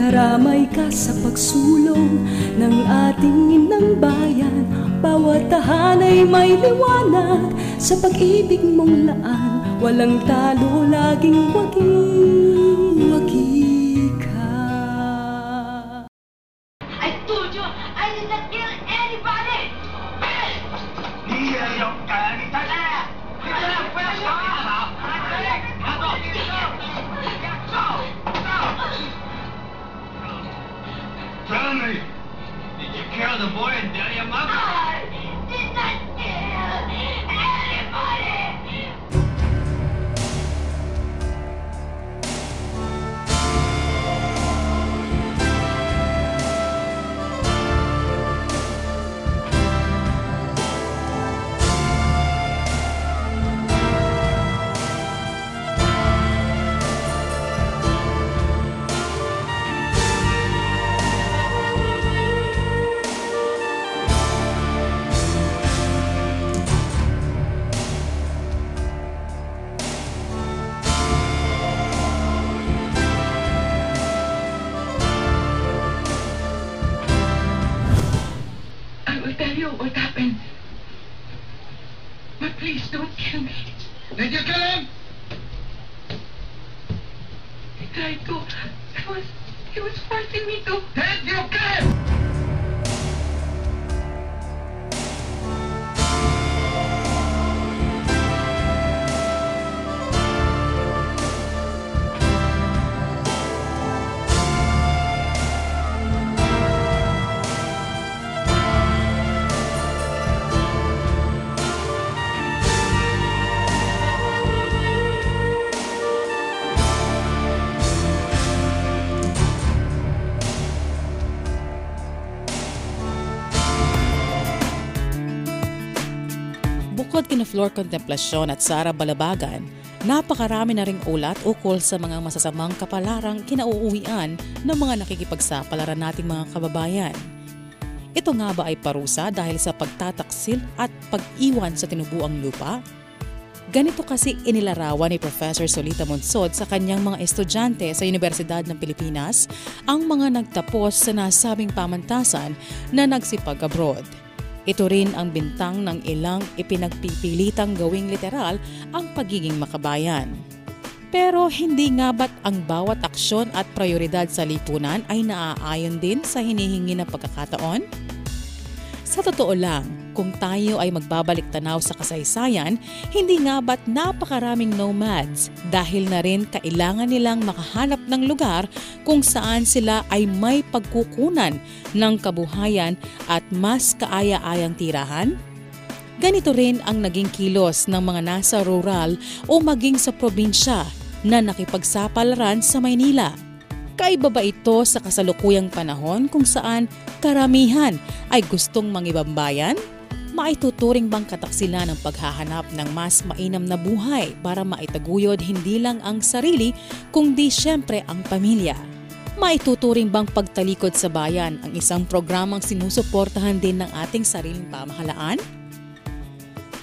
Naramay ka sa pagsulong ng ating inang bayan. Bawat tahanay may liwanag sa pag-ibig mong laan. Walang talo, laging wagi ka. I told you I did not kill anybody! Tell me, did you kill the boy and Delia Mom? I did not kill anybody! What happened? But please don't kill me. Did you kill him? I tried to. He was forcing me to. Did you kill him? Bukod kina Flor Contemplasyon at Sara Balabagan, napakarami na ring ulat ukol sa mga masasamang kapalarang kinauuwian ng mga nakikipagsapalaran nating mga kababayan. Ito nga ba ay parusa dahil sa pagtataksil at pag-iwan sa tinubuang lupa? Ganito kasi inilarawan ni Professor Solita Monsod sa kanyang mga estudyante sa Universidad ng Pilipinas ang mga nagtapos sa nasabing pamantasan na nagsipag abroad. Ito rin ang bintang ng ilang ipinagpipilitang gawing literal ang pagiging makabayan. Pero hindi nga ba't ang bawat aksyon at prioridad sa lipunan ay naaayon din sa hinihingi ng pagkakataon? Sa totoo lang, kung tayo ay magbabalik tanaw sa kasaysayan, hindi nga ba't napakaraming nomads dahil na rin kailangan nilang makahanap ng lugar kung saan sila ay may pagkukunan ng kabuhayan at mas kaaya-ayang tirahan? Ganito rin ang naging kilos ng mga nasa rural o maging sa probinsya na nakipagsapalaran sa Maynila. Kaiba ba ito sa kasalukuyang panahon kung saan karamihan ay gustong mangibang bayan? Maituturing bang kataksilan ang paghahanap ng mas mainam na buhay para maitaguyod hindi lang ang sarili kundi siyempre ang pamilya? Maituturing bang pagtalikod sa bayan ang isang programang sinusuportahan din ng ating sariling pamahalaan?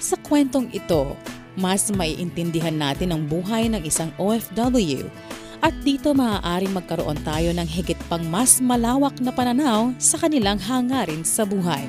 Sa kwentong ito, mas maiintindihan natin ang buhay ng isang OFW at dito maaaring magkaroon tayo ng higit pang mas malawak na pananaw sa kanilang hangarin sa buhay.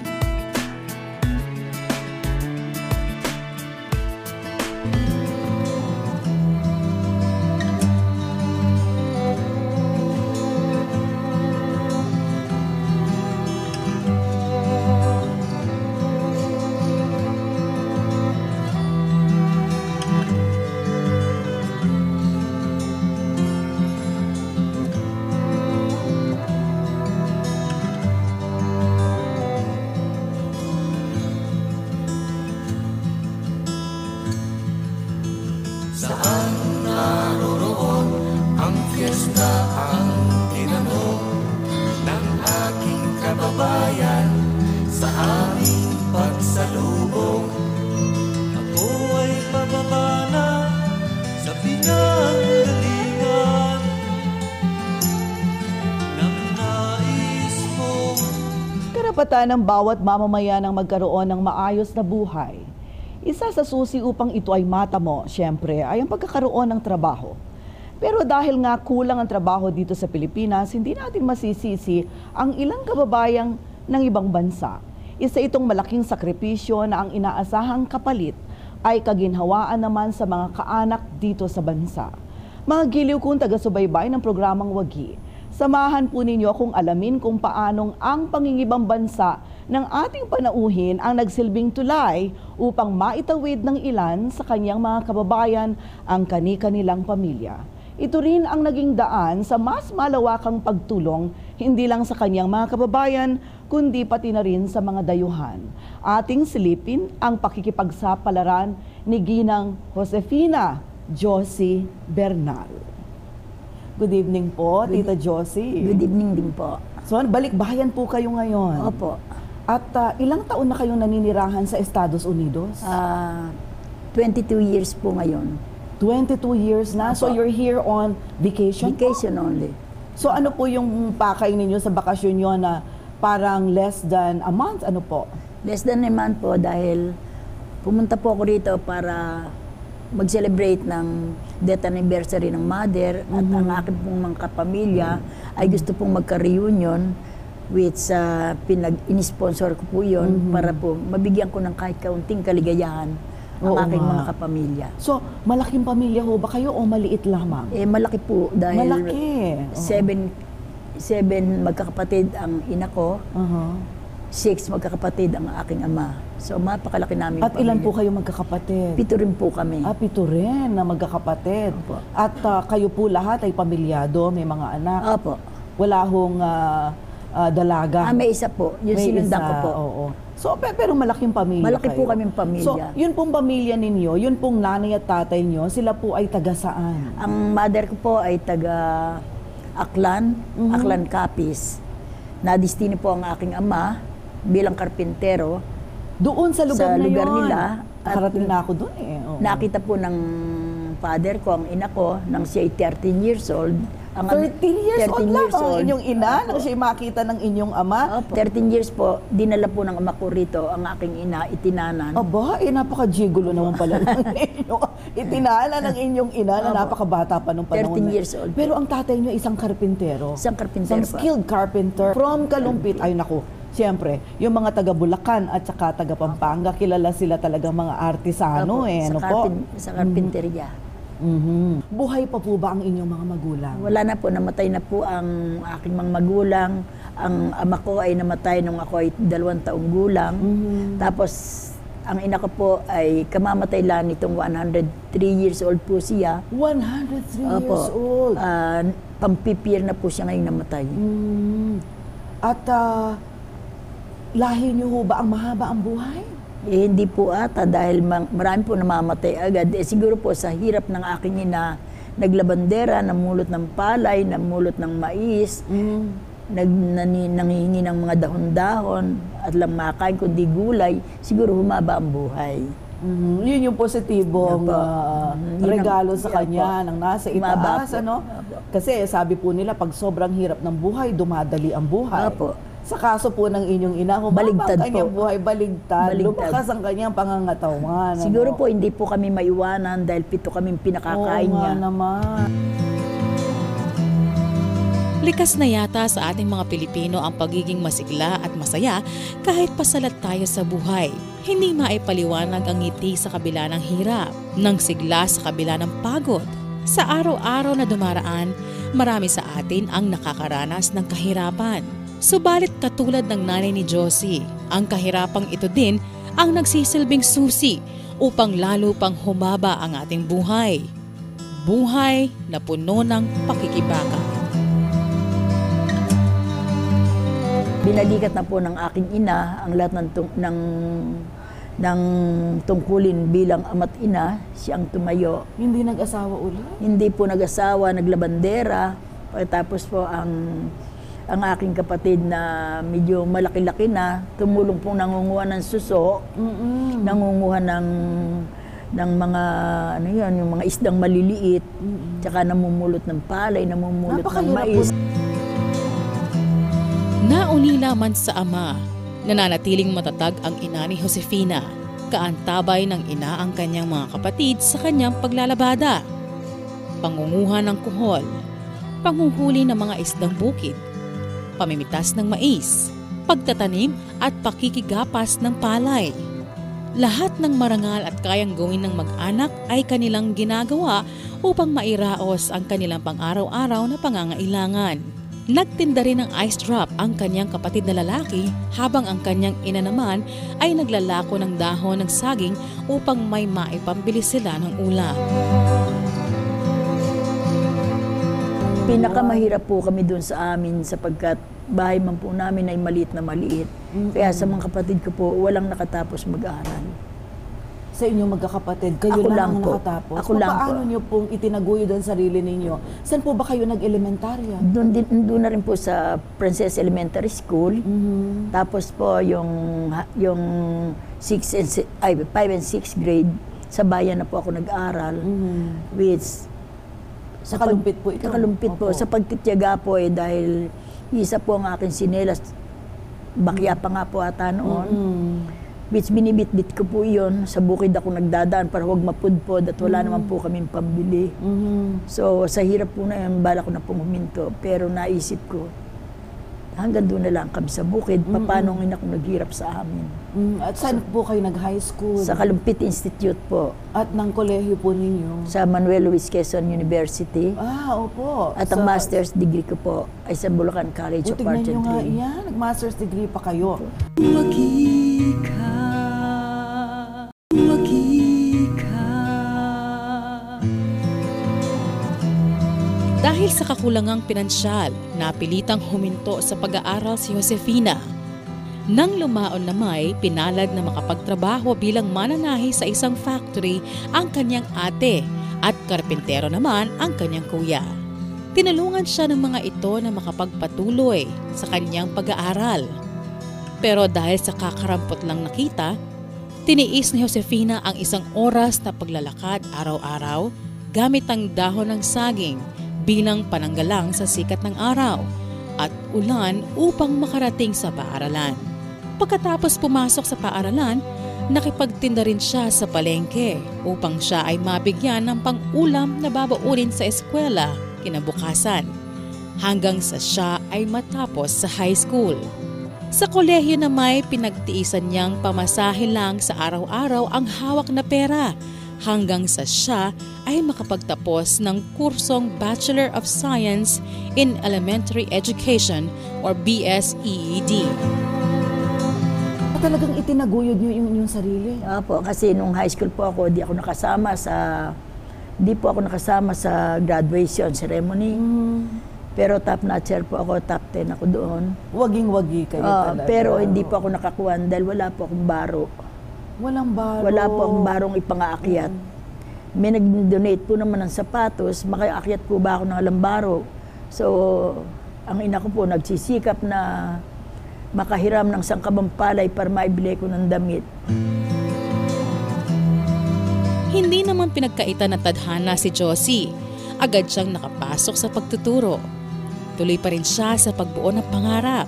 Karapatan ng bawat mamamayan ang magkaroon ng maayos na buhay. Isa sa susi upang ito ay matamo, siyempre, ay ang pagkakaroon ng trabaho. Pero dahil nga kulang ang trabaho dito sa Pilipinas, hindi natin masisisi ang ilang kababayang ng ibang bansa. Isa itong malaking sakripisyo na ang inaasahang kapalit ay kaginhawaan naman sa mga kaanak dito sa bansa. Mga giliw kong taga-subaybay ng programang Wagi, samahan po ninyo kung alamin kung paanong ang pangingibang bansa ng ating panauhin ang nagsilbing tulay upang maitawid ng ilan sa kanyang mga kababayan ang kani-kanilang pamilya. Ito rin ang naging daan sa mas malawakang pagtulong hindi lang sa kanyang mga kababayan kundi pati na rin sa mga dayuhan. Ating silipin ang pakikipagsapalaran ni Ginang Josefina Josie Bernal. Good evening po, Tita Josie. Good evening din po. So, balikbayan po kayo ngayon. Opo. At ilang taon na kayong naninirahan sa Estados Unidos? 22 years po ngayon. 22 years na. So, Opo. you're here on vacation? Vacation only. So, ano po yung pakay ninyo sa bakasyon nyo na parang less than a month? Ano po? Less than a month po dahil pumunta po ako rito para mag-celebrate ng death anniversary ng mother at ang aking pong mga kapamilya ay gusto pong magka-reunion which in-sponsor ko po yun para po mabigyan ko ng kahit kaunting kaligayahan ang Oo aking nga. mga kapamilya. So, malaking pamilya ho ba kayo o maliit lamang? Malaki po dahil Malaki. seven magkakapatid ang ina ko, Uh-huh. 6 magkakapatid ang aking ama. So, mapakalaki namin At ilan po kayo magkakapatid? 7 rin po kami. 7 rin na magkakapatid. Opo. At kayo po lahat ay pamilyado, may mga anak. Opo. Wala hong dalaga. May isa po. Yung May sinundan isa, ko po. Oo. So, pero malaking pamilya Malaki kayo. po kaming pamilya. So, yun pong pamilya ninyo, yun pong nanay at tatay nyo, sila po ay taga saan? Ang mother ko po ay taga Aklan, Aklan Capiz. Nadistino po ang aking ama bilang karpintero. Doon sa lugar Sa na lugar yun. nila. Nakarating na ako doon eh. Oo. Nakita po ng father ko, ang ina ko, nang siya ay 13 years old. 13 years old 13 lang years ang old. inyong ina nang siya makita ng inyong ama. Opo. 13 years po, dinala po ng ama ko rito ang aking ina, itinanan. Aba, napaka-gigulo naman pala ng inyong itinala ng inyong ina na Opo. napakabata pa nung panahon 13 na- years old. Pero ang tatay niyo isang karpintero. Isang karpintero Isang po. skilled carpenter from Kalumpit. Ay naku, siyempre, yung mga taga Bulacan at saka taga Pampanga, kilala sila talaga mga artisano Opo, ano sa, po? sa karpinterya. Buhay pa po ba ang inyong mga magulang? Wala na po, namatay na po ang aking mga magulang. Ang ama ko ay namatay nung ako ay 2 taong gulang. Tapos, ang ina ko po ay kamamatay lang nitong 103 years old po siya. 103 years old. Pampipir na po siya ngayong namatay. At lahi niyo ho ba ang mahaba ang buhay? Hindi po ata dahil marami po namamatay agad. Siguro po sa hirap ng aking ina, naglabandera, namulot ng palay, namulot ng mais, nangihingi ng mga dahon-dahon at lang makain kundi gulay, siguro humaba ang buhay. Yun yung positibong Yun regalo ang- sa Opo. kanya ng nasa Humaba itaas. po. Ano? Opo. Kasi sabi po nila, pag sobrang hirap ng buhay, dumadali ang buhay. Opo. Sa kaso po ng inyong ina, Baligtad ang kanyang po. buhay, baligtad. Baligtad. Lumakas ang kanyang pangangatawan. Siguro ano? po hindi po kami maiwanan dahil 7 kaming pinakakain Oo nga niya. naman. Likas na yata sa ating mga Pilipino ang pagiging masigla at masaya kahit pasalat tayo sa buhay. Hindi maipaliwanag ang ngiti sa kabila ng hirap, ng sigla sa kabila ng pagod. Sa araw-araw na dumaraan, marami sa atin ang nakakaranas ng kahirapan. Subalit katulad ng nanay ni Josie, ang kahirapang ito din ang nagsisilbing susi upang lalo pang humaba ang ating buhay. Buhay na puno ng pakikibaka. Binalikat na po ng aking ina ang lahat ng tungkulin bilang ama't ina, siyang tumayo. Hindi nag-asawa ulit. Hindi po nag-asawa, naglabandera. Pagkatapos po ang aking kapatid na medyo malaki-laki na, tumulong pong nangunguha ng suso, nangunguha ng mga, ano yan, yung mga isdang maliliit, tsaka namumulot ng palay, namumulot ng Napakahirap mais. Naunila man sa ama, nananatiling matatag ang ina ni Josefina. Kaantabay ng ina ang kanyang mga kapatid sa kanyang paglalabada. pangunguha ng kuhol, panghuhuli ng mga isdang bukid, pamimitas ng mais, pagtatanim at pakikigapas ng palay. Lahat ng marangal at kayang gawin ng mag-anak ay kanilang ginagawa upang mairaos ang kanilang pang-araw-araw na pangangailangan. Nagtinda rin ng ice drop ang kanyang kapatid na lalaki habang ang kanyang ina naman ay naglalako ng dahon ng saging upang may maipambili sila ng ulam. Pinakamahirap po kami doon sa amin sapagkat bahay man po namin ay maliit na maliit. Kaya sa mga kapatid ko po, walang nakatapos mag-aaral. Sa inyong magkakapatid, kayo Ako lang lang ang po. nakatapos? Ako lang Paano po. niyo pong itinaguyod ang sarili ninyo? Saan po ba kayo nag-elementarya? Doon na rin po sa Princess Elementary School. Tapos po yung 5 and 6 grade, sa bayan na po ako nag-aral. Which, Sa Kalumpit po ito? Kalumpit po. Opo. Sa pagtityaga po dahil isa po ang aking sinelas. Bakya pa nga po ata noon. Which binibit-bit ko po yun. Sa bukid ako nagdadaan para huwag mapudpod at wala naman po kaming pambili. So sa hirap po na yun, bala ko na pong huminto. Pero naisip ko, hanggang doon na lang kami sa bukid. Paano nga ako naghirap sa amin? At saan po kayo nag-high school? Sa Kalumpit Institute po. At ng kolehiyo po ninyo? Sa Manuel Luis Quezon University. Opo. At ang master's degree ko po ay sa Bulacan College of Tignan Arts nyo and nga Training. yan, nag-master's degree pa kayo. Makika, makika. Dahil sa kakulangang pinansyal, napilitang huminto sa pag-aaral si Josefina. Nang lumaon na may pinalad na makapagtrabaho bilang mananahi sa isang factory ang kanyang ate at karpintero naman ang kanyang kuya. Tinulungan siya ng mga ito na makapagpatuloy sa kanyang pag-aaral. Pero dahil sa kakarampot lang nakita, tiniis ni Josefina ang isang oras na paglalakad araw-araw gamit ang dahon ng saging bilang pananggalang sa sikat ng araw at ulan upang makarating sa paaralan. Pagkatapos pumasok sa paaralan, nakipagtinda rin siya sa palengke upang siya ay mabigyan ng pang-ulam na babaunin sa eskwela kinabukasan hanggang sa siya ay matapos sa high school. Sa kolehiyo na may pinagtiisan niyang pamasahe lang sa araw-araw ang hawak na pera hanggang sa siya ay makapagtapos ng kursong Bachelor of Science in Elementary Education or BSEED. Talagang itinaguyod nyo yung sarili? Opo, kasi nung high school po ako, di po ako nakasama sa graduation ceremony. Pero top notcher po ako, top 10 ako doon. Waging-wagi kayo talaga. Pero hindi po ako nakakuha dahil wala po akong baro. Walang baro? Wala po akong barong ipang-aakyat. May nag-donate po naman ng sapatos, makaakyat po ba ako ng alang baro? So, ang ina ko po nagsisikap na makahiram ng sangkabang palay para maibili ko ng damit. Hindi naman pinagkaitan ng tadhana si Josie. Agad siyang nakapasok sa pagtuturo. Tuloy pa rin siya sa pagbuo ng pangarap.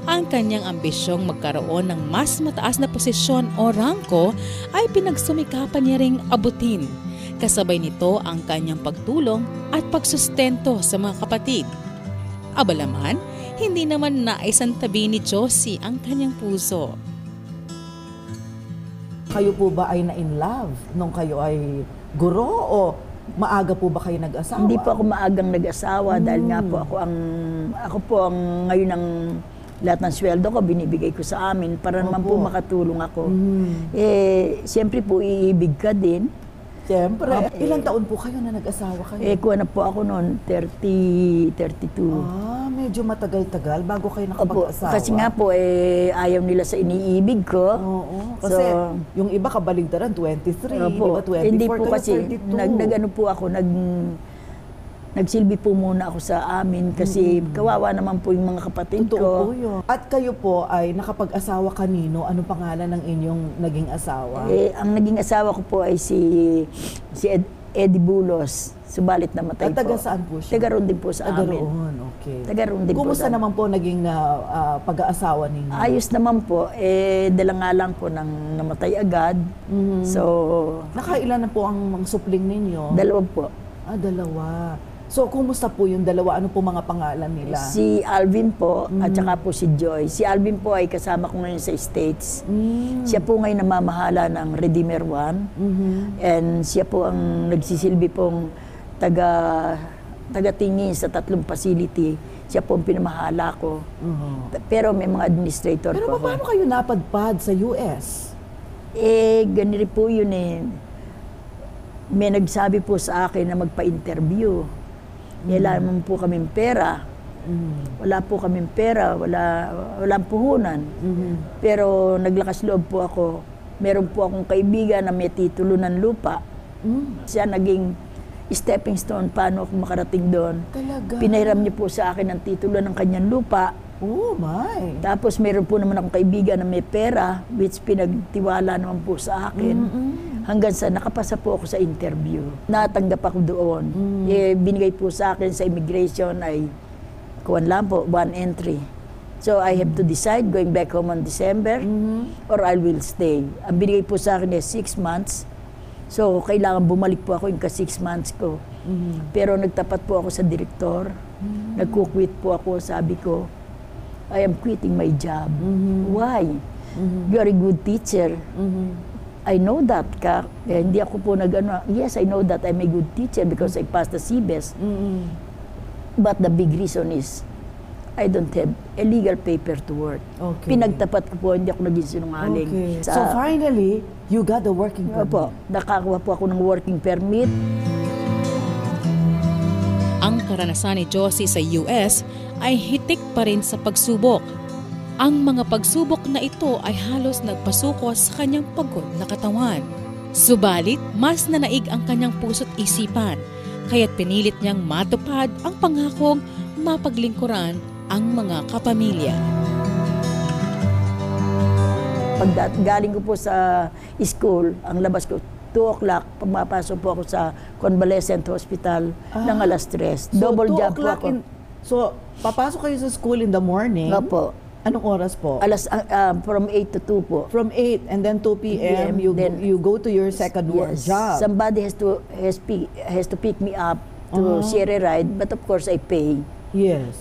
Ang kanyang ambisyong magkaroon ng mas mataas na posisyon o rangko ay pinagsumikapan niya ring abutin. Kasabay nito ang kanyang pagtulong at pagsustento sa mga kapatid. Abalaman, hindi naman naisantabi ni Josie ang kanyang puso. Kayo po ba ay na-in love nung kayo ay guro o maaga po ba kayo nag-asawa? Hindi po ako maagang nag-asawa dahil nga po ako po ang ngayon ang lahat ng sweldo ko binibigay ko sa amin para naman po makatulong ako. Siyempre po iibig ka din. Siyempre. Ilang taon po kayo na nag-asawa kayo? Kuha na po ako noon, 32. Medyo matagal-tagal bago kayo Opo, nakapag-asawa. kasi nga po, ayaw nila sa iniibig ko. Oo, kasi yung iba kabaligtaran, 23, Opo, di ba 24, hindi po kayo kasi, 32. nagsilbi po muna ako sa amin kasi kawawa naman po yung mga kapatid Totoo ko. po yun. At kayo po ay nakapag-asawa kanino? Anong pangalan ng inyong naging asawa? Ang naging asawa ko po ay si Eddie Bulos. Subalit namatay po. Taga saan po siya? Taga roon din po sa amin. Taga roon, okay. Taga roon din Kumusta po. naman po naging pag-aasawa ninyo? Ayos naman po. Dala nga lang po nang namatay agad. So, Nakailan na po ang supling ninyo? 2 po. Dalawa. So, kumusta po yung dalawa? Ano po mga pangalan nila? Si Alvin po at saka po si Joy. Si Alvin po ay kasama ko ngayon sa States. Siya po ngayon namamahala ng Redeemer One. And siya po ang nagsisilbi pong taga-tingin sa 3 facility. Siya po ang pinamahala ko. Pero may mga administrator Pero po ako. paano kayo napadpad sa US? Ganito po yun eh. May nagsabi po sa akin na magpa-interview. Kailangan po kaming pera. Wala po kaming pera, walang puhunan. Pero naglakas loob po ako. Meron po akong kaibigan na may titulo ng lupa. Siya naging stepping stone paano ako makarating doon. Talaga? Pinahiram niya po sa akin ang titulo ng kanyang lupa. Oh my! Tapos meron po naman akong kaibigan na may pera, which pinagtiwala naman po sa akin. Hanggang sa nakapasa po ako sa interview. Natanggap ako doon. Binigay po sa akin sa immigration ay kuwan lang po, 1 entry. So I have to decide going back home on December or I will stay. Ang binigay po sa akin ay 6 months. So kailangan bumalik po ako yung 6 months ko. Pero nagtapat po ako sa direktor. Nagkukwit po ako, sabi ko, I am quitting my job. Why? You are a good teacher. I know that ka. Kaya hindi ako po yes, I know that I'm a good teacher because I passed the CBEST. But the big reason is, I don't have a legal paper to work. Okay. Pinagtapat ko po, hindi ako naging sinungaling. Okay. So finally, you got the working permit? Opo, nakakuha po ako ng working permit. Ang karanasan ni Josie sa US ay hitik pa rin sa pagsubok. Ang mga pagsubok na ito ay halos nagpasuko sa kanyang pagod na katawan. Subalit, mas nanaig ang kanyang puso't isipan, kaya't pinilit niyang matupad ang pangakong mapaglingkuran ang mga kapamilya. Pag galing ko po sa school, ang labas ko, 2 o'clock, pumapasok po ako sa convalescent hospital ng alas 3. Double job po ako. So, papasok kayo sa school in the morning? Opo. Anong oras po? From 8 to 2 po. From 8 and then 2 p.m. you go to your second job. Somebody has to pick me up to share a ride, but of course I pay. Yes.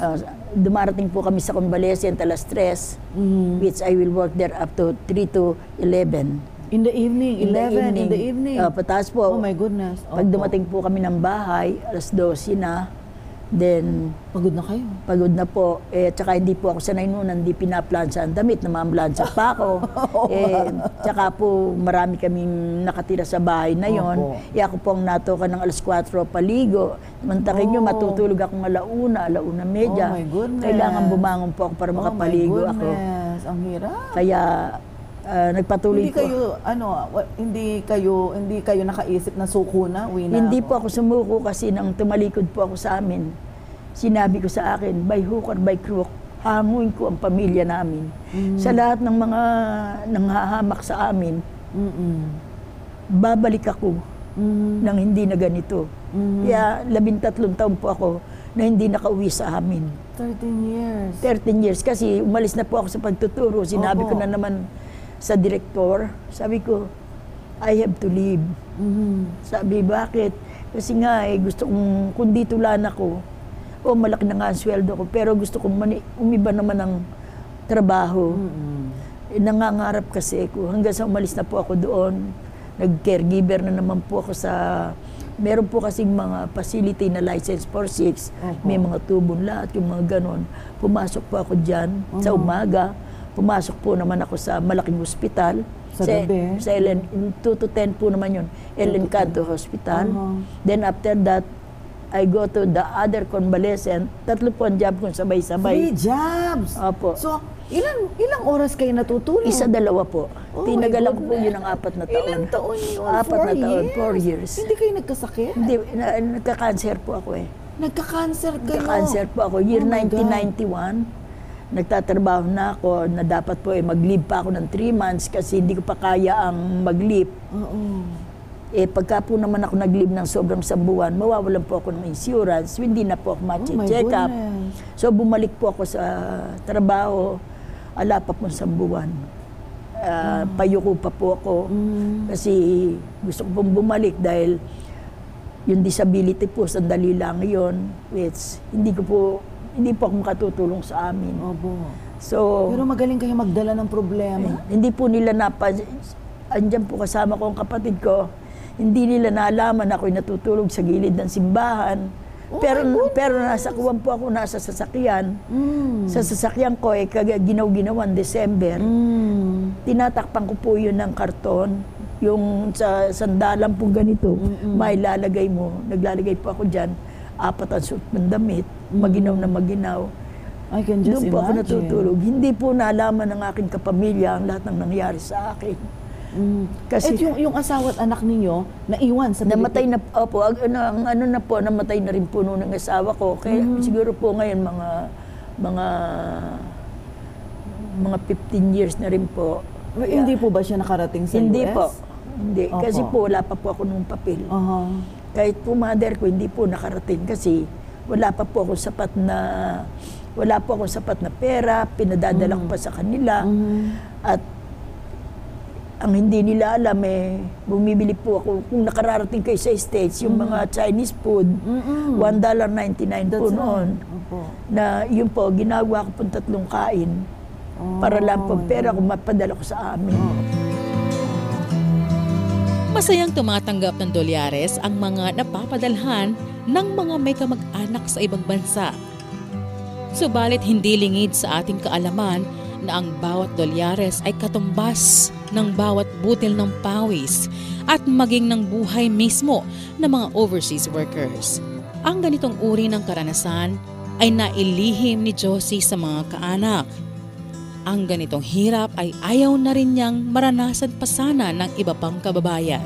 Dumarating po kami sa convalescent alas 3, which I will work there up to 3 to 11. In the evening? 11 in the evening? Pataas po. Oh my goodness. Pag dumating po kami ng bahay, alas 12 na, then pagod na kayo? Pagod na po. Tsaka hindi po ako sanay noon, hindi pinaplansa ang damit, namamlansa pa ako. Tsaka po marami kaming nakatira sa bahay na yon. Ako po ang natokan ng alas 4 paligo. Mantakin nyo, matutulog akong alauna media. Oh my goodness. Kailangan bumangon po ako para makapaligo ako. Ang hirap. Kaya nagpatuloy hindi kayo nakaisip na suko na, uwi na Hindi ako. po ako sumuko kasi nang tumalikod po ako sa amin. Sinabi ko sa akin, by hook or by crook, hanguin ko ang pamilya namin. Sa lahat ng mga nanghahamak sa amin, babalik ako nang hindi na ganito. Kaya 13 taon po ako na hindi nakauwi sa amin. 13 years. 13 years kasi umalis na po ako sa pagtuturo. Sinabi ko na naman sa direktor, sabi ko, I have to leave. Sabi, bakit? Kasi nga gusto kong, kung dito lang ako, malaki na nga ang sweldo ko, pero gusto kong umiba naman ng trabaho. Nangangarap kasi ako. Hanggang sa umalis na po ako doon, nag-caregiver na naman po ako sa, meron po kasing mga facility na license for 6, may mga tubon lahat, yung mga ganon. Pumasok po ako dyan sa umaga. Pumasok po naman ako sa malaking hospital. Sa gabi? Sa 2 to 10 po naman yun. El Encanto Hospital. Then after that, I go to the other convalescent. 3 po ang job kong sabay-sabay. 3 jobs? Opo. So, ilang oras kayo natutulog? 1, 2 po. Oh Tinagalan ko po yun ng 4 na taon. Ilang taon yun? 4 na taon, 4 years. Hindi kayo nagkasakit? Hindi, nagka-cancer po ako Nagka-cancer kayo? Nagka-cancer po ako. Year 1991. Nagtatrabaho na ako na dapat po mag-leave pa ako ng 3 months kasi hindi ko pa kaya ang mag-leave. Pagka po naman ako nag-leave ng sobrang buwan, mawawalan po ako ng insurance, hindi na po ako ma-check up. So bumalik po ako sa trabaho, ala pa po 1 buwan. Payuko pa po ako kasi gusto ko pong bumalik dahil yung disability po, sandali lang yun, which hindi po ako makatutulong sa amin. Opo. So, Pero magaling kayo magdala ng problema. hindi po nila andyan po kasama ko ang kapatid ko, hindi nila naalaman ako'y natutulog sa gilid ng simbahan. Pero nasa kuwan po ako, nasa sasakyan. Sa sasakyan ko, ginaw-ginawan December. Tinatakpan ko po yun ng karton. Yung sa sandalan po ganito, may lalagay mo. Naglalagay po ako dyan. 4 ang suot ng damit. Maginaw na maginaw. I can just Doon po ako imagine. natutulog. Hindi po naalaman ng aking kapamilya ang lahat ng nangyari sa akin. Kasi yung asawa at anak ninyo, naiwan sa namatay na, opo, namatay na rin po noon ng asawa ko. Kaya siguro po ngayon mga 15 years na rin po. Hindi po ba siya nakarating sa Hindi US? po. Hindi. Opo. Kasi po wala pa po ako nung papel. Aha. Kahit po mother ko, hindi po nakarating kasi wala po akong sapat na pera, pinadadala ko pa sa kanila. At ang hindi nila alam bumibili po ako, kung nakararating kayo sa States, yung mga Chinese food, $1.99 po noon. Opo. Na yun po, ginagawa ko po 3 kain. Para lang po pera kung mapadala ko sa amin. Masayang tumatanggap ng dolyares ang mga napapadalhan ng mga may kamag-anak sa ibang bansa. Subalit hindi lingid sa ating kaalaman na ang bawat dolyares ay katumbas ng bawat butil ng pawis at maging ng buhay mismo ng mga overseas workers. Ang ganitong uri ng karanasan ay nailihim ni Josie sa mga kaanak. Ang ganitong hirap ay ayaw na rin niyang maranasan pa sana ng iba pang kababayan.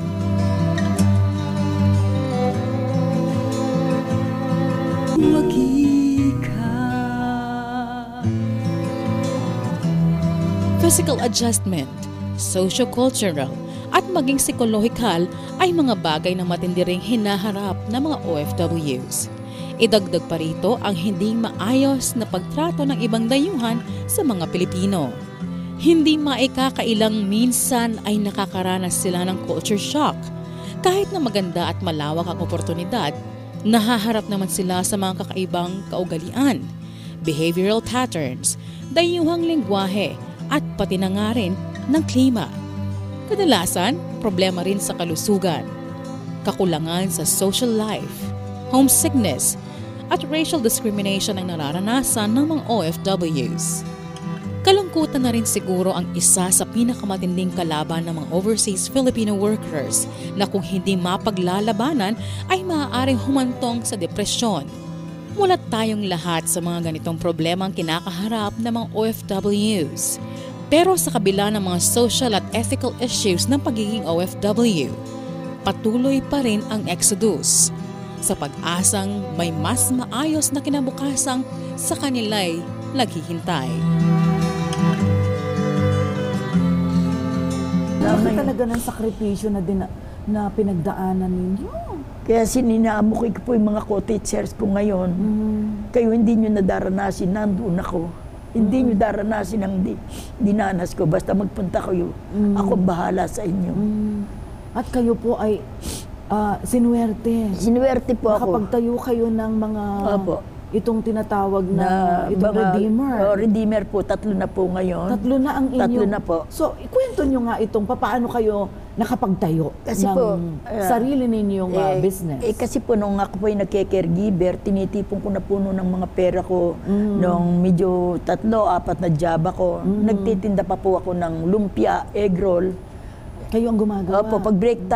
Physical adjustment, socio-cultural, at maging psikolohikal ay mga bagay na matindi ring hinaharap ng mga OFWs. Idagdag pa rito ang hindi maayos na pagtrato ng ibang dayuhan sa mga Pilipino. Hindi maikakailang minsan ay nakakaranas sila ng culture shock. Kahit na maganda at malawak ang oportunidad, nahaharap naman sila sa mga kakaibang kaugalian, behavioral patterns, dayuhang lengguwahe, at pati na nga rin ng klima. Kadalasan, problema rin sa kalusugan, kakulangan sa social life, homesickness, at racial discrimination ang nararanasan ng mga OFWs. Kalungkutan na rin siguro ang isa sa pinakamatinding kalaban ng mga overseas Filipino workers na kung hindi mapaglalabanan ay maaaring humantong sa depresyon. Mulat tayong lahat sa mga ganitong problemang kinakaharap ng mga OFWs. Pero sa kabila ng mga social at ethical issues ng pagiging OFW, patuloy pa rin ang exodus sa pag-asang may mas maayos na kinabukasang sa kanila'y naghihintay. Laki talaga ng sakripisyo na pinagdaanan ninyo. Kaya sininaamoy ko po yung mga cottagers ko ngayon. Kayo hindi nyo nadaranasin, nandoon ako. Hindi nyo daranasin ang dinanas ko. Basta magpunta kayo. Ako bahala sa inyo. At kayo po ay sinuwerte. Sinuwerte po ako. Nakapagtayo kayo ng mga Opo. itong tinatawag na itong Redeemer. Redeemer po, 3 na po ngayon. 3 na ang inyo. 3 na po. So, ikwento nyo nga itong paano kayo nakapagtayo Kasi ng po, sarili ninyong business. Kasi po nung ako po yung nagke-caregiver, tinitipon ko na po ng mga pera ko nung medyo 3-4 na job ako. Nagtitinda pa po ako ng lumpia, egg roll. Kayo ang gumagawa? Opo, pag break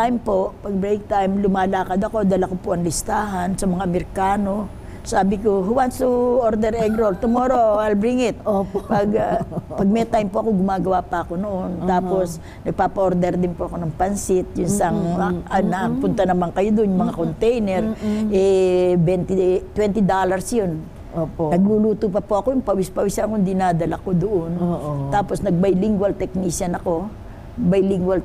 time, lumalakad ako, dala ko po ang listahan sa mga Amerikano. Sabi ko, who wants to order egg roll? Tomorrow, I'll bring it. Opo. Pag may time po ako, gumagawa pa ako noon. Tapos, nagpapa-order din po ako ng pansit. Yung isang, punta naman kayo doon, yung mga container. $20 yun. Opo. Nagluluto pa po ako, yung pawis-pawis akong dinadala ko doon. Tapos, nag-bilingual technician ako. Bilingual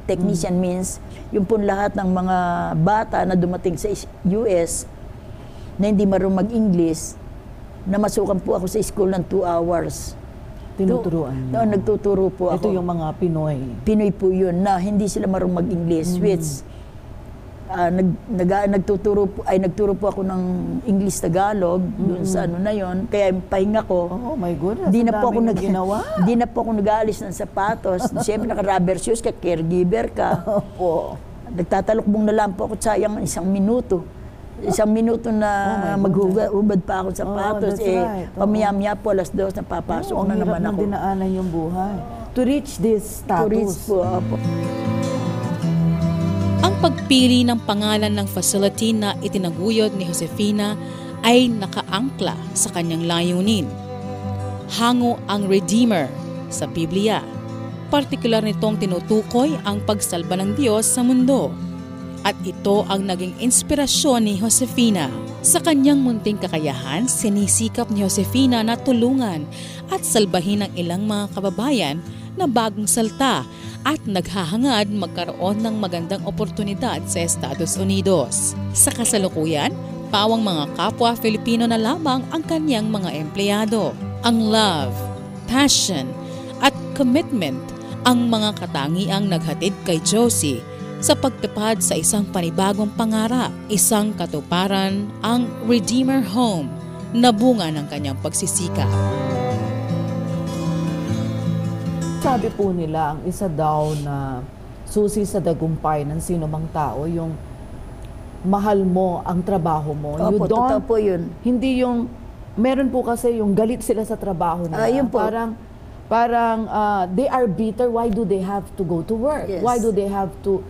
technician means, yung po lahat ng mga bata na dumating sa US, na hindi marunong mag-English, namasukan po ako sa school ng 2 hours. Tinuturuan niyo? No, nagtuturo po ako. Ito yung mga Pinoy? Pinoy po yun, na hindi sila marunong mag-English, which nagturo po ako ng English Tagalog doon sa ano na yon. Kaya pahinga ko. Oh my goodness. Di na po ako ginawa. Di na po ako nag-aalis ng sapatos. Siyempre naka-rubber shoes ka, caregiver ka. Opo. Nagtatalukbong na lang po ako, sayang 1 minuto. 1 minuto na maghubad pa ako sa sapatos. Right. Pamiyamya po, 2:00 napapasok na naman ako. Ang hirap ng dinaanan yung buhay. To reach this status. To reach po. Ang pagpili ng pangalan ng facility na itinaguyod ni Josefina ay nakaangkla sa kanyang layunin. Hango ang Redeemer sa Biblia. Partikular nitong tinutukoy ang pagsalba ng Diyos sa mundo. At ito ang naging inspirasyon ni Josefina. Sa kanyang munting kakayahan, sinisikap ni Josefina na tulungan at salbahin ang ilang mga kababayan na bagong salta at naghahangad magkaroon ng magandang oportunidad sa Estados Unidos. Sa kasalukuyan, pawang mga kapwa Filipino na lamang ang kanyang mga empleyado. Ang love, passion, at commitment ang mga katangiang naghatid kay Josie sa pagtupad sa isang panibagong pangarap, isang katuparan, ang Redeemer Home na bunga ng kanyang pagsisikap. Sabi po nila, ang isa daw na susi sa dagumpay ng sino mang tao, yung mahal mo ang trabaho mo. Opo, totoo po yun. Hindi yung, meron po kasi yung galit sila sa trabaho nila. Yun po. Parang they are bitter. Why do they have to go to work? Yes. Why do they have to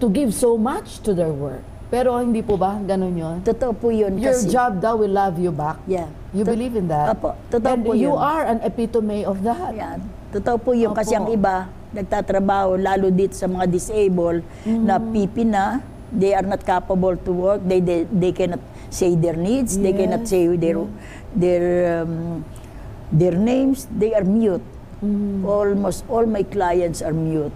give so much to their work? Pero hindi po ba ganun yun? Totoo po yun. Your kasi, job daw will love you back. Yeah. You believe in that? Opo, totoo And po yun. you are an epitome of that. Yeah. Totoo po yun. Opo. Kasi ang iba, nagtatrabaho, lalo dito sa mga disabled, na pipi na, they are not capable to work, they cannot say their needs, they cannot say their names, they are mute. Almost all my clients are mute.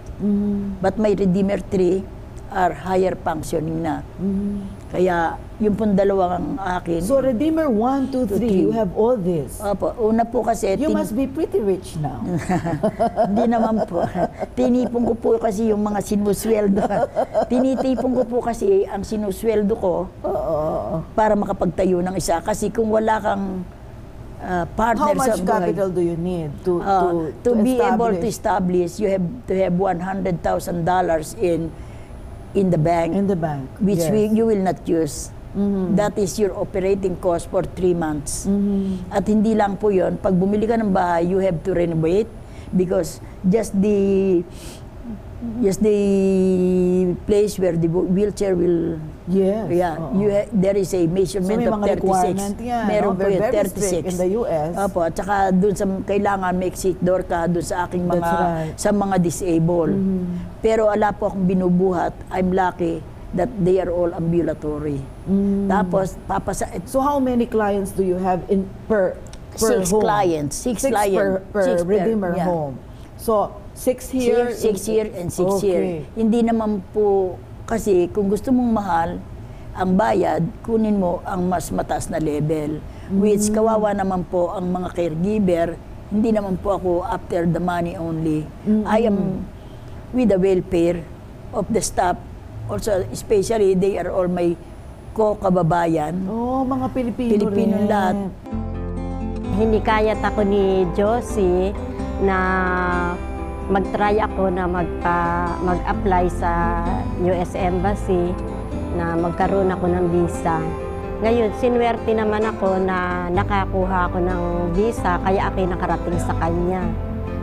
But my Redeemer 3 are higher functioning na. Kaya yung pong dalawang akin. So Redeemer 1, 2, 3, you have all this. Opo, una po kasi You must be pretty rich now. Hindi naman po. Tinipon ko po kasi yung mga sinusweldo. Tinitipon ko po kasi ang sinusweldo ko para makapagtayo ng isa. Kasi kung wala kang partner How much sa buhay, capital do you need to be able to establish? establish, you have to have $100,000 in the bank. In the bank. Which yes. you will not use. That is your operating cost for 3 months. At hindi lang po yun, pag bumili ka ng bahay, you have to renovate because just the place where the wheelchair will. Yes. Yeah, there is a measurement So, may of mga 36. requirement yan, Meron po yung very strict 36 in the US. Opo, at saka doon sa kailangan may exit door ka doon sa aking mga That's right. sa mga disabled. Pero ala po akong binubuhat. I'm lucky that they are all ambulatory. Tapos So how many clients do you have per six home? clients. Six clients. per Redeemer yeah. home. So 6 here. 6 here and 6 Okay. here. Hindi naman po kasi kung gusto mong mahal ang bayad, kunin mo ang mas mataas na level. Which kawawa naman po ang mga caregiver. Hindi naman po ako after the money only. I am with the welfare of the staff. Also, especially, they are all my ko-kababayan. Oh, mga Pilipino rin. lahat. Hinikayat ako ni Josie na mag-try ako na mag-apply sa US Embassy na magkaroon ako ng visa. Ngayon, sinwerte naman ako na nakakuha ako ng visa kaya ako'y nakarating sa kanya.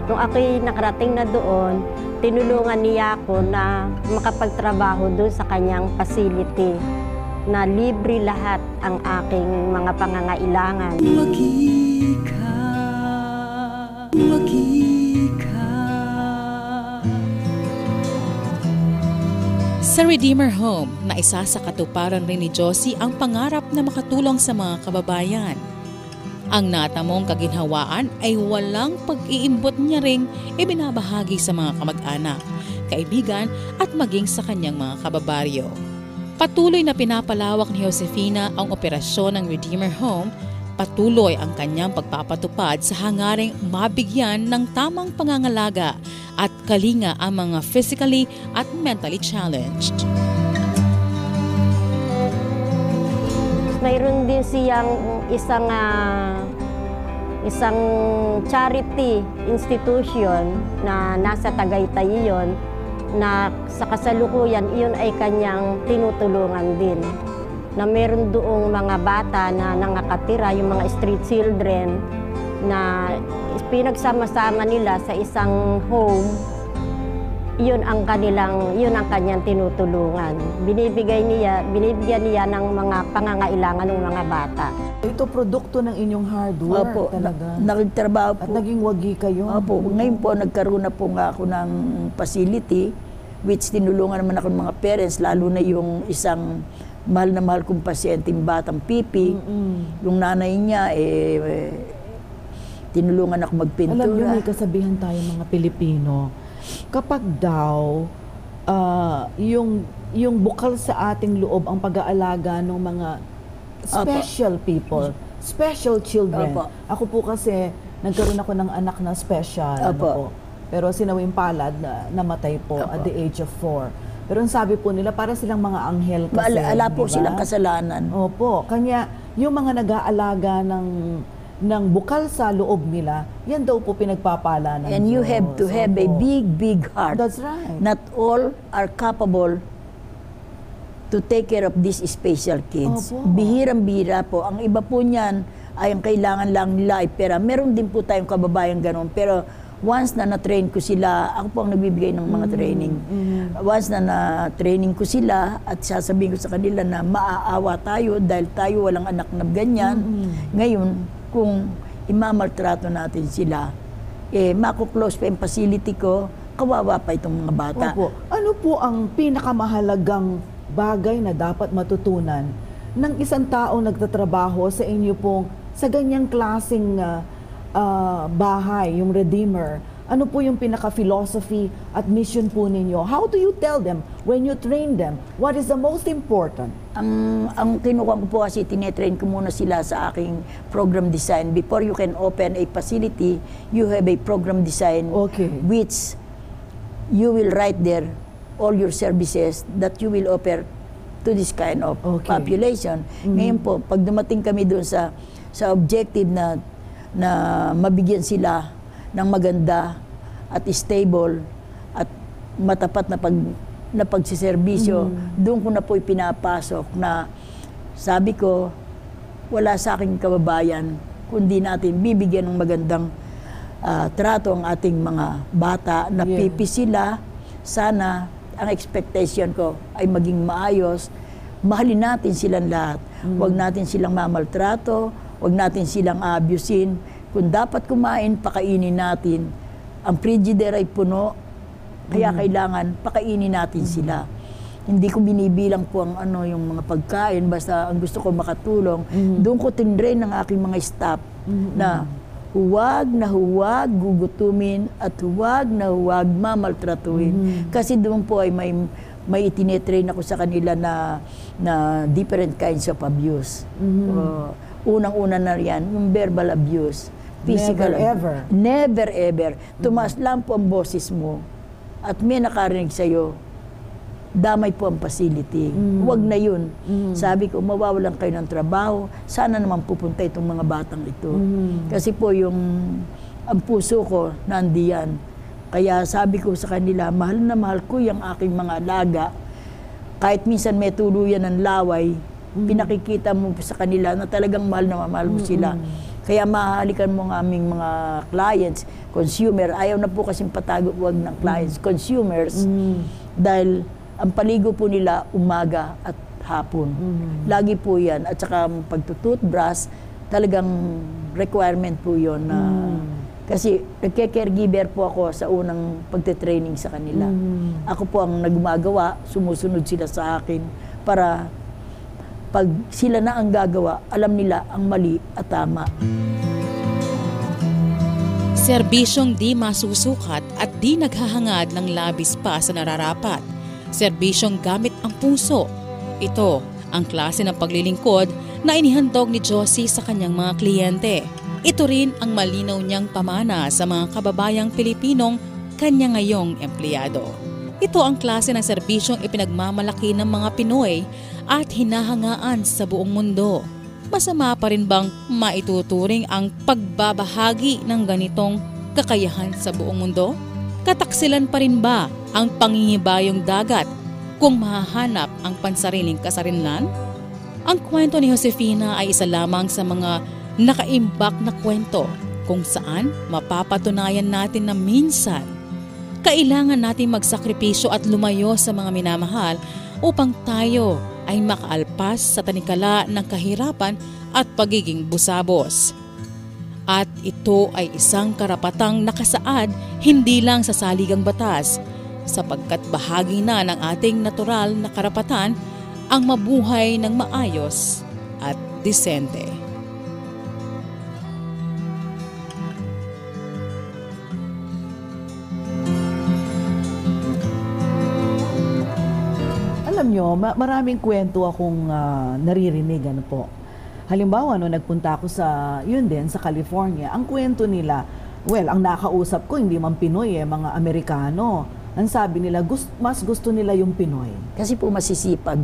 Nung ako'y nakarating na doon, tinulungan niya ako na makapagtrabaho doon sa kanyang facility na libre lahat ang aking mga pangangailangan. Wagi ka. Sa Redeemer Home, na isa sa katuparan rin ni Josie ang pangarap na makatulong sa mga kababayan. Ang natamong kaginhawaan ay walang pag-iimbot niya ring ibinabahagi sa mga kamag-anak, kaibigan at maging sa kanyang mga kababaryo. Patuloy na pinapalawak ni Josefina ang operasyon ng Redeemer Home, patuloy ang kanyang pagpapatupad sa hangaring mabigyan ng tamang pangangalaga at kalinga ang mga physically at mentally challenged. mayroon din siyang isang charity institution na nasa Tagaytay yon, na sa kasalukuyan iyon ay kanyang tinutulungan din. Na meron doong mga bata na nangakatira, yung mga street children, na pinagsama-sama nila sa isang home. Yun ang kanyang tinutulungan. Binibigyan niya ng mga pangangailangan ng mga bata. Ito produkto ng inyong hard work. Opo, talaga. nagtrabaho po. At naging wagi kayo. Opo, ngayon po nagkaroon na po nga ako ng facility which tinulungan naman ako ng mga parents, lalo na yung isang mahal na mahal kong pasyenteng batang pipi. Yung nanay niya, tinulungan ako magpintura. Alam niyo, may kasabihan tayo mga Pilipino, kapag daw yung bukal sa ating loob ang pag-aalaga ng mga special people, special children. Opo. Ako po kasi, nagkaroon ako ng anak na special. Ano po. Pero sinawing palad na namatay po at the age of 4. Pero ang sabi po nila, para silang mga anghel kasi. Ala po diba? silang kasalanan. Opo. Kanya, yung mga nag-aalaga ng bukal sa loob nila, yan daw po pinagpapala ng And you have to have a big heart. That's right. Not all are capable to take care of these special kids. Opo. Bihirang-bihira po. Ang iba po niyan ay ang kailangan lang nila ay pera. Meron din po tayong kababayan ganun. Pero once na na-train ko sila, ako po ang nagbibigay ng mga training. Once na na-training ko sila at sasabihin ko sa kanila na maaawa tayo dahil tayo walang anak na ganyan. Ngayon, kung imamaltrato natin sila, mako-close pa yung facility ko, kawawa pa itong mga bata. Opo. Ano po ang pinakamahalagang bagay na dapat matutunan ng isang taong nagtatrabaho sa inyo pong sa ganyang klaseng bahay, yung Redeemer? Ano po yung pinaka-philosophy at mission po ninyo? How do you tell them when you train them? What is the most important? Ang kinukuha ko po kasi, tinetrain ko muna sila sa aking program design. Before you can open a facility, you have a program design which you will write there all your services that you will offer to this kind of population. Ngayon po, pag dumating kami doon sa objective na mabigyan sila ng maganda at stable at matapat na pagsiservisyo, doon ko na po ipinapasok na sabi ko, wala sa aking kababayan kundi natin bibigyan ng magandang trato ang ating mga bata na pipi sila. Sana ang expectation ko ay maging maayos. Mahalin natin silang lahat. Huwag natin silang mamaltrato, huwag natin silang abusin. Kung dapat kumain, pakainin natin. Ang frigidaire ay puno, kaya kailangan pakainin natin sila. Hindi ko binibilang po ang yung mga pagkain, basta ang gusto ko makatulong. Doon ko tinrain ng aking mga staff na huwag gugutumin at huwag mamaltratuin. Kasi doon po ay may itinetrain ako sa kanila na different kinds of abuse. Unang-una na yan, yung verbal abuse. Physical Never ever. Tumaas lang po ang boses mo at may nakarinig sa'yo, damay po ang facility. Huwag na yun. Sabi ko, mawawalan kayo ng trabaho. Sana naman pupunta itong mga batang ito. Kasi po ang puso ko nandiyan. Kaya sabi ko sa kanila, mahal na mahal ko yung aking mga alaga. Kahit minsan may tuluyan ng laway, pinakikita mo sa kanila na talagang mahal na mahal mo sila. Kaya mahalikan mo ang aming mga clients, consumer. Ayaw na po kasing patagawag ng clients, consumers. Dahil ang paligo po nila umaga at hapon. Lagi po yan. At saka pagtututbrush, talagang requirement po yun. Kasi nagke-caregiver po ako sa unang pagte-training sa kanila. Ako po ang nagmagawa, sumusunod sila sa akin para pag sila na ang gagawa, alam nila ang mali at tama. Serbisyong di masusukat at di naghahangad ng labis pa sa nararapat. Serbisyong gamit ang puso. Ito ang klase ng paglilingkod na inihandog ni Josie sa kanyang mga kliyente. Ito rin ang malinaw niyang pamana sa mga kababayang Pilipinong kanya ngayong empleyado. Ito ang klase ng serbisyong ipinagmamalaki ng mga Pinoy, at hinahangaan sa buong mundo. Masama pa rin bang maituturing ang pagbabahagi ng ganitong kakayahan sa buong mundo? Kataksilan pa rin ba ang pangingibayong dagat kung mahahanap ang pansariling kasarinlan? Ang kwento ni Josefina ay isa lamang sa mga nakaimbak na kwento kung saan mapapatunayan natin na minsan kailangan natin magsakripisyo at lumayo sa mga minamahal upang tayo ay makaalpas sa tanikala ng kahirapan at pagiging busabos. At ito ay isang karapatang nakasaad hindi lang sa saligang batas, sapagkat bahagi na ng ating natural na karapatan ang mabuhay ng maayos at disente. Alam nyo, maraming kwento akong naririnig, ano po. Halimbawa, nagpunta ako sa California, ang kwento nila, ang nakausap ko, hindi man Pinoy mga Amerikano. Ang sabi nila, mas gusto nila yung Pinoy. Kasi po masisipag.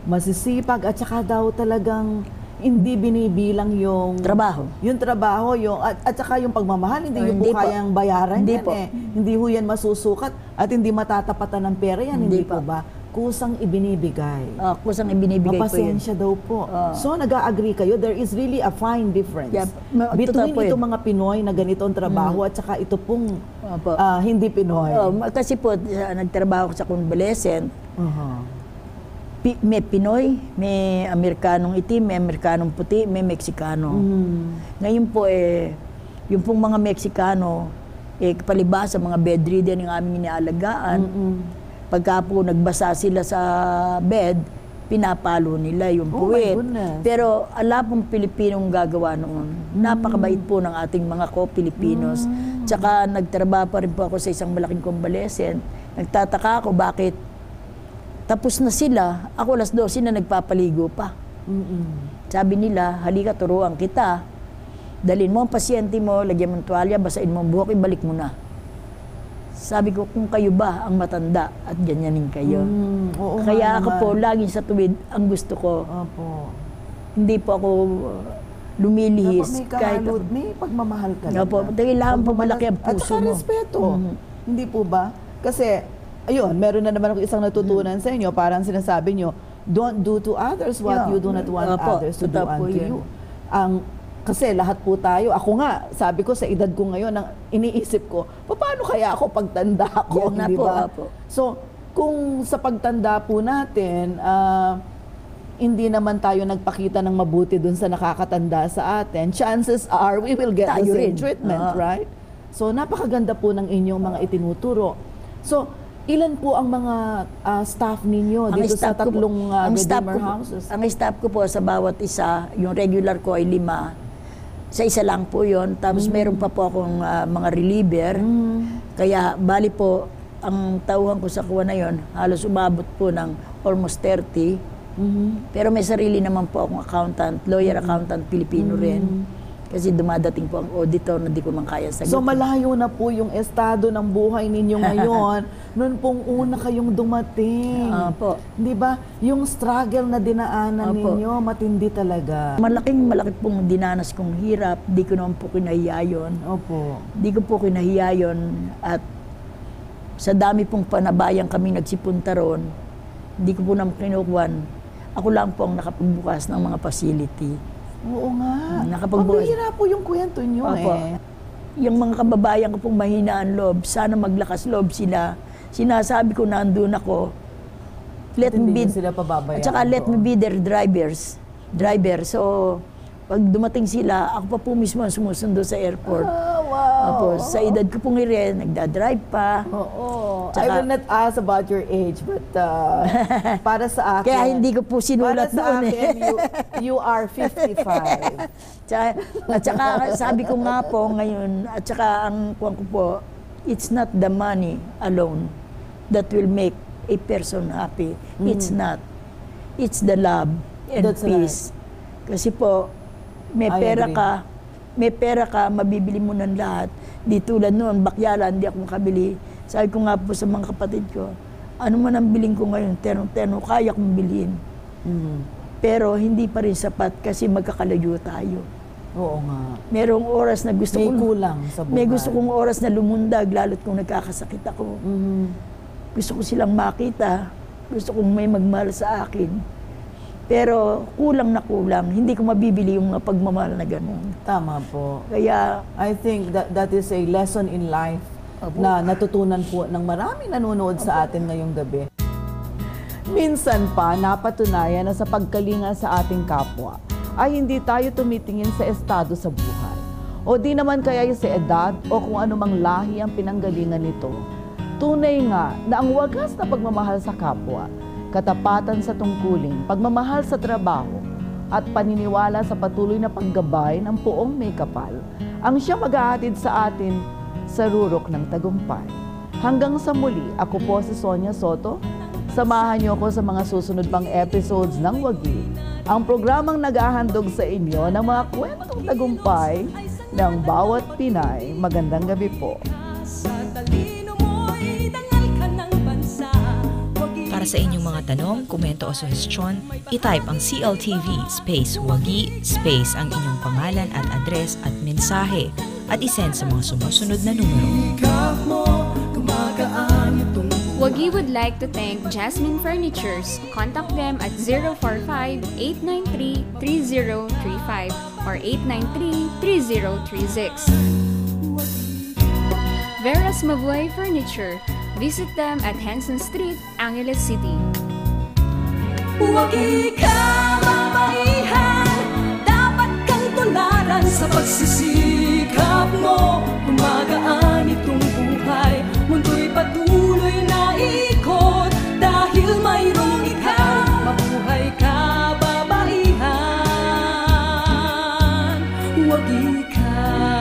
Masisipag at saka daw talagang hindi binibilang yung Trabaho. Yung trabaho, at saka yung pagmamahal, hindi yung Hindi po. kayang bayaran Hindi yan po. Hindi ho yan masusukat at hindi matatapatan ng pera yan, hindi po ba? Kusang ibinibigay. Kusang ibinibigay ko yun. Mapasensya daw po. So, nag-a-agree kayo, there is really a fine difference Yeah, between totoo po itong yun. mga Pinoy na ganito ang trabaho at saka ito pong Opo. hindi Pinoy. Kasi po, nagtrabaho ko sa convalescent, Uh-huh. may Pinoy, may Amerikanong itim, may Amerikanong puti, may Meksikano. Ngayon po yung pong mga Meksikano, palibasa mga bedridden yung aming inialagaan. Pagka po nagbasa sila sa bed, pinapalo nila yung Oh my puwet. goodness. Pero ala pong Pilipinong gagawa noon. Napakabait po ng ating mga ko-Pilipinos. Tsaka nagtrabaho pa rin po ako sa isang malaking convalescent. Nagtataka ako bakit tapos na sila, ako alas 12 na nagpapaligo pa. Sabi nila, halika turuan kita. Dalhin mo ang pasyente mo, lagyan mo ng tuwalya, basain mo ang buhok, ibalik mo na. Sabi ko, kung kayo ba ang matanda at ganyanin kayo. Oo Kaya nga ako naman. po, laging sa tuwid, ang gusto ko, Opo. hindi po ako lumilihis. Dapat may pagmamahal ka lang. Opo, kailangan po malaki ang puso at saka mo. respeto. Hindi po ba? Kasi, ayun, meron na naman ako isang natutunan sa inyo. Parang sinasabi nyo, don't do to others what you do not want Opo, others to do totoo po unto yun. you. Kasi lahat po tayo, ako nga, sabi ko sa edad ko ngayon, iniisip ko, paano kaya ako pagtanda ko, Yan na di po, ba? opo. So, kung sa pagtanda po natin, hindi naman tayo nagpakita ng mabuti dun sa nakakatanda sa atin, chances are we will get Tayo the same rin. treatment, right? So, napakaganda po ng inyong mga itinuturo. So, ilan po ang mga staff ninyo dito sa staff ko po- tatlong Redeemer houses? Ang staff ko po sa bawat isa, yung regular ko ay 5. Sa isa lang po yon. Tapos meron pa po akong mga reliever. Kaya bali po, ang tauhan ko sa kuha na yon, halos umabot po ng almost 30. Pero may sarili naman po akong accountant, lawyer accountant, Pilipino rin. Kasi dumadating po ang auditor na di ko man kaya sagutin. So malayo na po yung estado ng buhay ninyo ngayon noon pong una kayong dumating. Opo. Di ba? Yung struggle na dinaanan Opo. ninyo, matindi talaga. Malaki pong dinanas kong hirap, di ko naman po kinahiya yun. Opo. Di ko po kinahiya yun. At sa dami pong panabayang kami nagsipunta ron, di ko po naman kinukuhan. Ako lang po ang nakapagbukas ng mga facility. Oo nga. Nakapagbukas. Pabihira po yung kwento nyo Opo. Yung mga kababayan ko pong mahinaan loob, sana maglakas loob sila. Sinasabi ko nandun ako, let me Hindi be, nyo sila pababayaan at saka let doon. me be their driver. So, pag dumating sila, ako pa po mismo ang sumusundo sa airport. Wow. Opo, sa edad ko pong rin, nagdadrive pa. Oo. I Tsaka- will not ask about your age, but para sa akin. Kaya hindi ko po sinulat para sa noon akin, you are 55. At saka sabi ko nga po ngayon, at saka ang kuwan ko po, it's not the money alone that will make a person happy. It's not. It's the love and That's peace. Kasi po, may I pera agree. ka, mabibili mo ng lahat. Di tulad noon, bakyala, hindi ako makabili. Sabi ko nga po sa mga kapatid ko, ano man ang biling ko ngayon, terno-terno, kaya kong bilhin. Pero hindi pa rin sapat kasi magkakalayo tayo. Oo nga. Merong oras na gusto May kong kulang sa buhay. may gusto kong oras na lumundag lalo't kung nagkakasakit ako. Gusto ko silang makita. Gusto kong may magmahal sa akin. Pero kulang na kulang. Hindi ko mabibili yung pagmamahal na gano'n. Tama po. Kaya I think that is a lesson in life na natutunan po ng maraming nanonood sa atin ngayong gabi. Minsan pa napatunayan na sa pagkalinga sa ating kapwa ay hindi tayo tumitingin sa estado sa buhay. O di naman kaya sa edad o kung anumang lahi ang pinanggalingan nito. Tunay nga na ang wagas na pagmamahal sa kapwa, katapatan sa tungkulin, pagmamahal sa trabaho, at paniniwala sa patuloy na paggabay ng poong may kapal, ang siyang maghahatid sa atin sa rurok ng tagumpay. Hanggang sa muli, ako po si Sonia Soto. Samahan niyo ako sa mga susunod pang episodes ng Wagi, ang programang naghahandog sa inyo ng mga kwentong tagumpay ng bawat Pinay. Magandang gabi po. Para sa inyong mga tanong, komento o suhestyon, i-type ang CLTV space Wagi space ang inyong pangalan at address at mensahe at isend sa mga sumusunod na numero. Wagi would like to thank Jasmine Furnitures. Contact them at 045-893-3035 or 893-3036. Vera's Mabuhay Furniture. Visit them at Henson Street, Angeles City. Wagi ka mabaihan, dapat kang tularan sa pagsisikap mo. Gumagaan itong buhay, mundo'y patuloy na ikot dahil mayroong ikaw. Mabuhay ka babaihan, wagi ka.